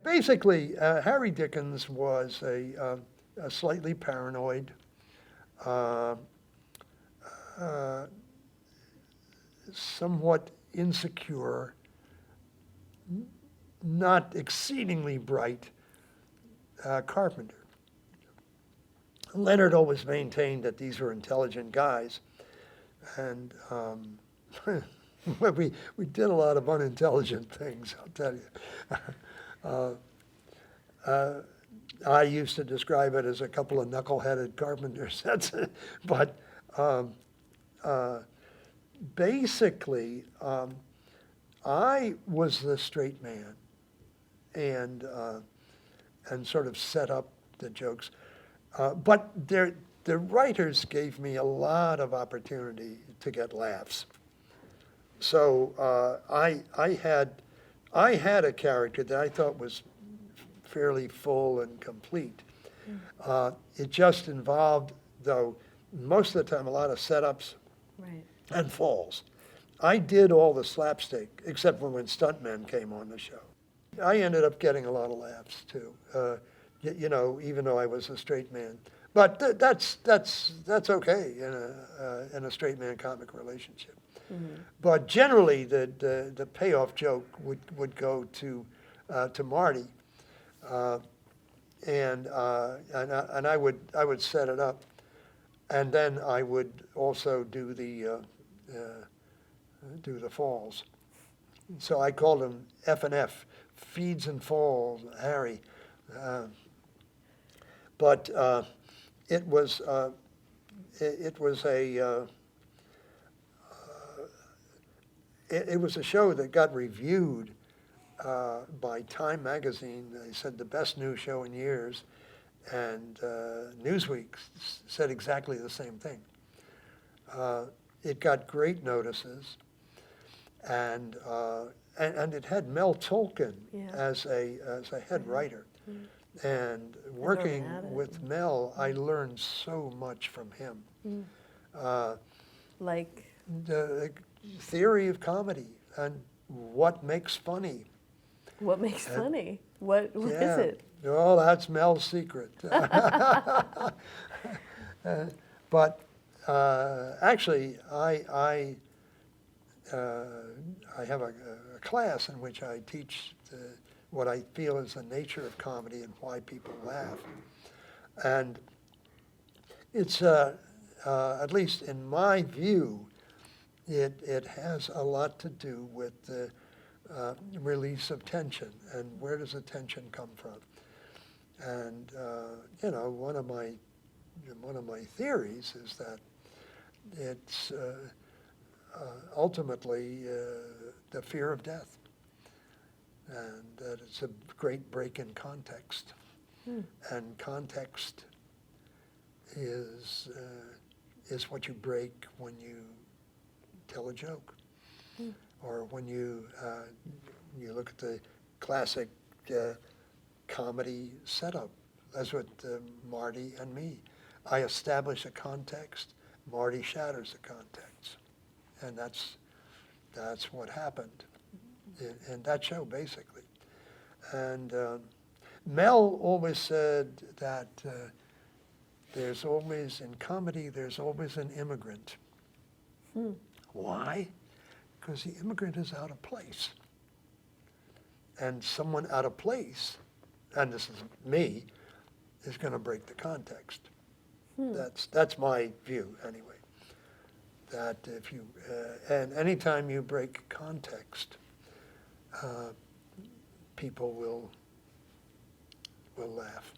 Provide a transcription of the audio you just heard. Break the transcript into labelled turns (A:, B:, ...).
A: Basically, Harry Dickens was a slightly paranoid, uh, uh, somewhat insecure, not exceedingly bright carpenter. Leonard always maintained that these were intelligent guys, and we did a lot of unintelligent things, I'll tell you. Uh, uh, I used to describe it as a couple of knuckle-headed carpenters. But um, uh, basically, I was the straight man, and sort of set up the jokes. But the writers gave me a lot of opportunity to get laughs. So I had a character that I thought was fairly full and complete. It just involved, though, most of the time, a lot of setups
B: Right.
A: and falls. I did all the slapstick, except when stuntmen came on the show. I ended up getting a lot of laughs, too, even though I was a straight man. But that's okay in a straight man comic relationship.
B: Mm-hmm.
A: But generally, the payoff joke would go to Marty, and I would set it up, and then I would also do the falls. So I called him F and F, feeds and falls, Harry. But it was a show that got reviewed by Time magazine. They said the best new show in years, and Newsweek said exactly the same thing. It got great notices, and it had Mel Tolkien as a head writer.
B: Mm-hmm.
A: And working with Mel, I learned so much from him.
B: Mm. Like?
A: The theory of comedy and what makes funny.
B: What makes funny? What is it?
A: Oh, that's Mel's secret. But actually, I have a class in which I teach what I feel is the nature of comedy and why people laugh. And it's, at least in my view, it has a lot to do with the release of tension, and where does the tension come from? And one of my theories is that it's ultimately the fear of death, and that it's a great break in context. And context is what you break when you tell a joke, or when you look at the classic comedy setup. That's what Marty and me. I establish a context. Marty shatters the context, and that's what happened in that show, basically. And Mel always said that there's always, in comedy, there's always an immigrant. Why? Because the immigrant is out of place. And someone out of place, and this is me, is going to break the context. That's my view, anyway. That if you, and anytime you break context, people will laugh.